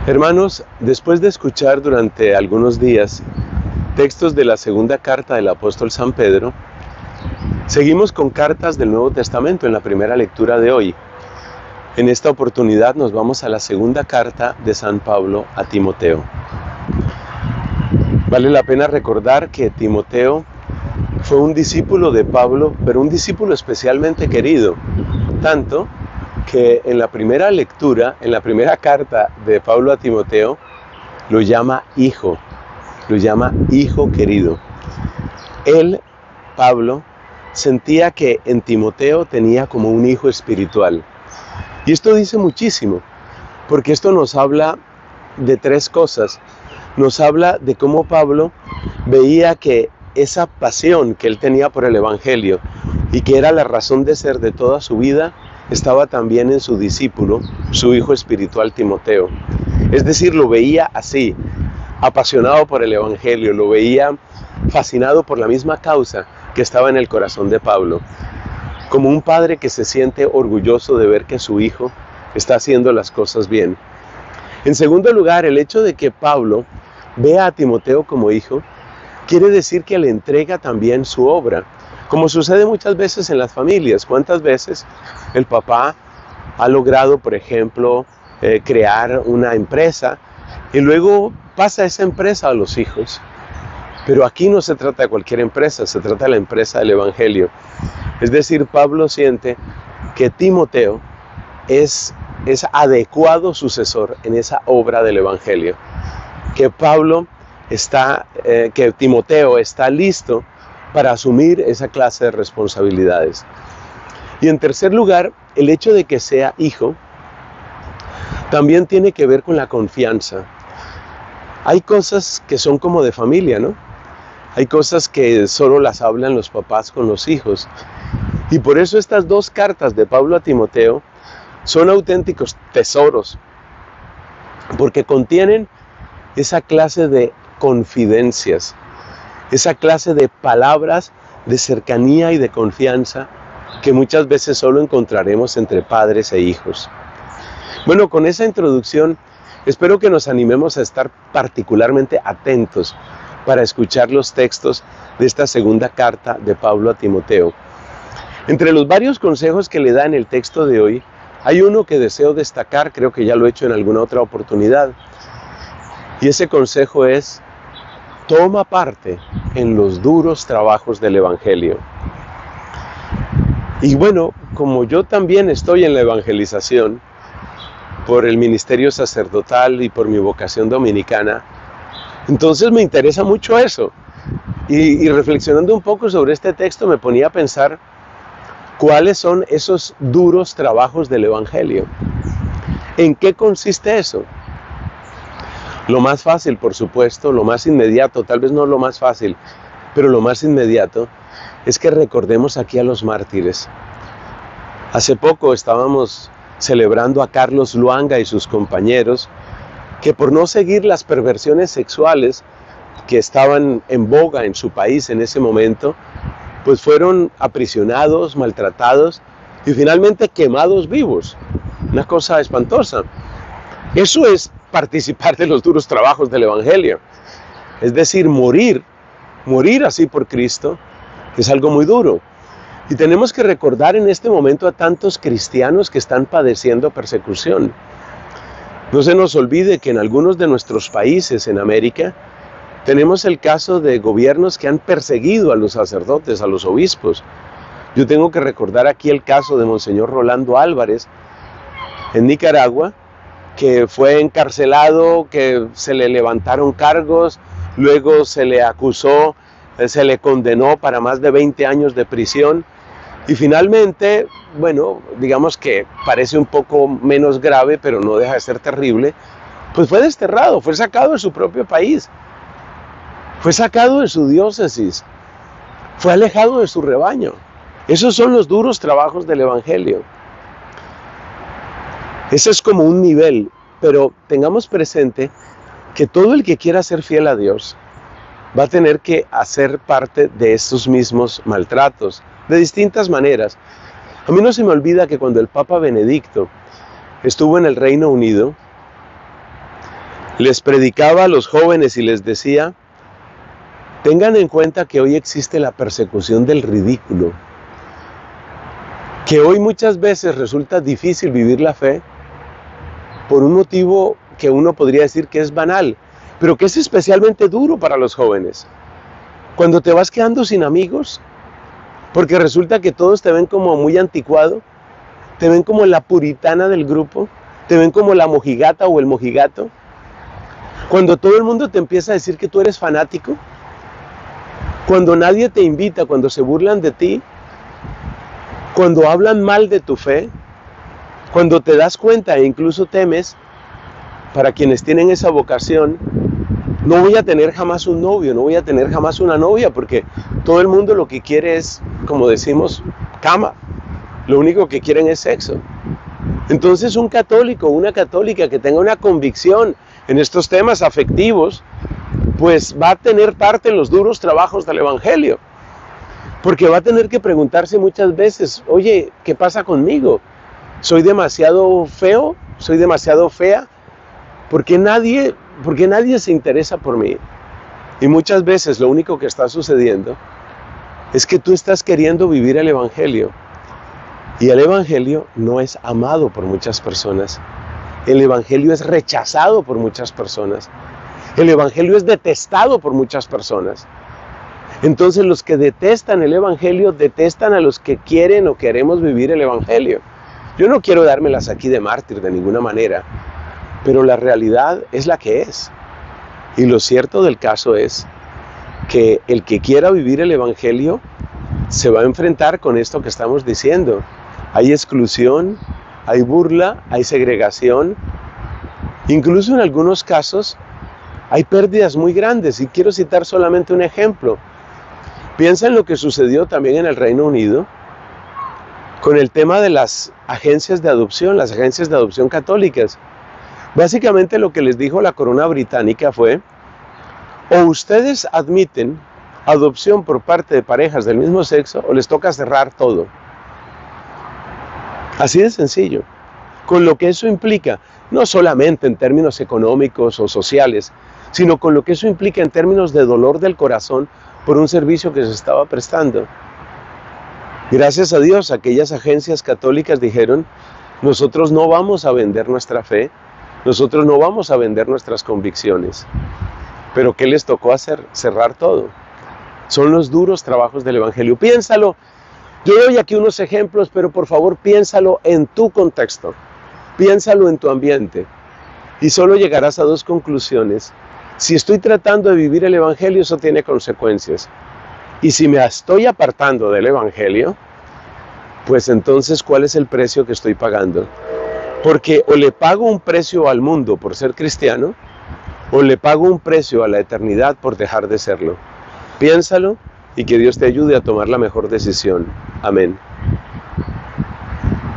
Hermanos, después de escuchar durante algunos días textos de la segunda carta del apóstol San Pedro, seguimos con cartas del Nuevo Testamento en la primera lectura de hoy. En esta oportunidad nos vamos a la segunda carta de San Pablo a Timoteo. Vale la pena recordar que Timoteo fue un discípulo de Pablo, pero un discípulo especialmente querido, tanto que en la primera lectura, en la primera carta de Pablo a Timoteo, lo llama hijo querido. Él, Pablo, sentía que en Timoteo tenía como un hijo espiritual. Y esto dice muchísimo, porque esto nos habla de tres cosas. Nos habla de cómo Pablo veía que esa pasión que él tenía por el Evangelio y que era la razón de ser de toda su vida, estaba también en su discípulo, su hijo espiritual Timoteo. Es decir, lo veía así, apasionado por el Evangelio, lo veía fascinado por la misma causa que estaba en el corazón de Pablo, como un padre que se siente orgulloso de ver que su hijo está haciendo las cosas bien. En segundo lugar, el hecho de que Pablo vea a Timoteo como hijo, quiere decir que le entrega también su obra, como sucede muchas veces en las familias. ¿Cuántas veces el papá ha logrado, por ejemplo, crear una empresa y luego pasa esa empresa a los hijos? Pero aquí no se trata de cualquier empresa, se trata de la empresa del Evangelio. Es decir, Pablo siente que Timoteo es adecuado sucesor en esa obra del Evangelio, que que Timoteo está listo para asumir esa clase de responsabilidades. Y en tercer lugar, el hecho de que sea hijo también tiene que ver con la confianza. Hay cosas que son como de familia, ¿no? Hay cosas que solo las hablan los papás con los hijos. Y por eso estas dos cartas de Pablo a Timoteo son auténticos tesoros, porque contienen esa clase de confidencias, esa clase de palabras de cercanía y de confianza que muchas veces solo encontraremos entre padres e hijos. Bueno, con esa introducción, espero que nos animemos a estar particularmente atentos para escuchar los textos de esta segunda carta de Pablo a Timoteo. Entre los varios consejos que le da en el texto de hoy, hay uno que deseo destacar, creo que ya lo he hecho en alguna otra oportunidad, y ese consejo es: toma parte en los duros trabajos del Evangelio. Y bueno, como yo también estoy en la evangelización, por el ministerio sacerdotal y por mi vocación dominicana, entonces me interesa mucho eso. Y reflexionando un poco sobre este texto me ponía a pensar cuáles son esos duros trabajos del Evangelio. ¿En qué consiste eso? Lo más fácil, por supuesto, lo más inmediato, tal vez no lo más fácil, pero lo más inmediato es que recordemos aquí a los mártires. Hace poco estábamos celebrando a Carlos Luanga y sus compañeros, que por no seguir las perversiones sexuales que estaban en boga en su país en ese momento, pues fueron aprisionados, maltratados y finalmente quemados vivos. Una cosa espantosa. Eso es participar de los duros trabajos del Evangelio. Es decir, morir así por Cristo es algo muy duro. Y tenemos que recordar en este momento a tantos cristianos que están padeciendo persecución. No se nos olvide que en algunos de nuestros países en América tenemos el caso de gobiernos que han perseguido a los sacerdotes, a los obispos. Yo tengo que recordar aquí el caso de Monseñor Rolando Álvarez en Nicaragua, que fue encarcelado, que se le levantaron cargos, luego se le acusó, se le condenó para más de 20 años de prisión y finalmente, bueno, digamos que parece un poco menos grave, pero no deja de ser terrible, pues fue desterrado, fue sacado de su propio país, fue sacado de su diócesis, fue alejado de su rebaño. Esos son los duros trabajos del Evangelio. Ese es como un nivel, pero tengamos presente que todo el que quiera ser fiel a Dios va a tener que hacer parte de estos mismos maltratos, de distintas maneras. A mí no se me olvida que cuando el Papa Benedicto estuvo en el Reino Unido, les predicaba a los jóvenes y les decía: tengan en cuenta que hoy existe la persecución del ridículo, que hoy muchas veces resulta difícil vivir la fe por un motivo que uno podría decir que es banal, pero que es especialmente duro para los jóvenes. Cuando te vas quedando sin amigos, porque resulta que todos te ven como muy anticuado, te ven como la puritana del grupo, te ven como la mojigata o el mojigato. Cuando todo el mundo te empieza a decir que tú eres fanático, cuando nadie te invita, cuando se burlan de ti, cuando hablan mal de tu fe, cuando te das cuenta e incluso temes, para quienes tienen esa vocación, no voy a tener jamás un novio, no voy a tener jamás una novia, porque todo el mundo lo que quiere es, como decimos, cama. Lo único que quieren es sexo. Entonces un católico, una católica que tenga una convicción en estos temas afectivos, pues va a tener parte en los duros trabajos del Evangelio. Porque va a tener que preguntarse muchas veces: oye, ¿qué pasa conmigo? ¿Soy demasiado feo? ¿Soy demasiado fea? ¿Por qué nadie se interesa por mí? Y muchas veces lo único que está sucediendo es que tú estás queriendo vivir el Evangelio. Y el Evangelio no es amado por muchas personas. El Evangelio es rechazado por muchas personas. El Evangelio es detestado por muchas personas. Entonces los que detestan el Evangelio detestan a los que quieren o queremos vivir el Evangelio. Yo no quiero dármelas aquí de mártir de ninguna manera, pero la realidad es la que es. Y lo cierto del caso es que el que quiera vivir el Evangelio se va a enfrentar con esto que estamos diciendo. Hay exclusión, hay burla, hay segregación. Incluso en algunos casos hay pérdidas muy grandes. Y quiero citar solamente un ejemplo. Piensa en lo que sucedió también en el Reino Unido con el tema de las agencias de adopción católicas. Básicamente lo que les dijo la corona británica fue: o ustedes admiten adopción por parte de parejas del mismo sexo, o les toca cerrar todo. Así de sencillo. Con lo que eso implica, no solamente en términos económicos o sociales, sino con lo que eso implica en términos de dolor del corazón por un servicio que se estaba prestando. Gracias a Dios, aquellas agencias católicas dijeron: nosotros no vamos a vender nuestra fe, nosotros no vamos a vender nuestras convicciones. Pero ¿qué les tocó hacer? Cerrar todo. Son los duros trabajos del Evangelio. Piénsalo. Yo doy aquí unos ejemplos, pero por favor piénsalo en tu contexto. Piénsalo en tu ambiente. Y solo llegarás a dos conclusiones. Si estoy tratando de vivir el Evangelio, eso tiene consecuencias. Y si me estoy apartando del Evangelio, pues entonces, ¿cuál es el precio que estoy pagando? Porque o le pago un precio al mundo por ser cristiano, o le pago un precio a la eternidad por dejar de serlo. Piénsalo y que Dios te ayude a tomar la mejor decisión. Amén.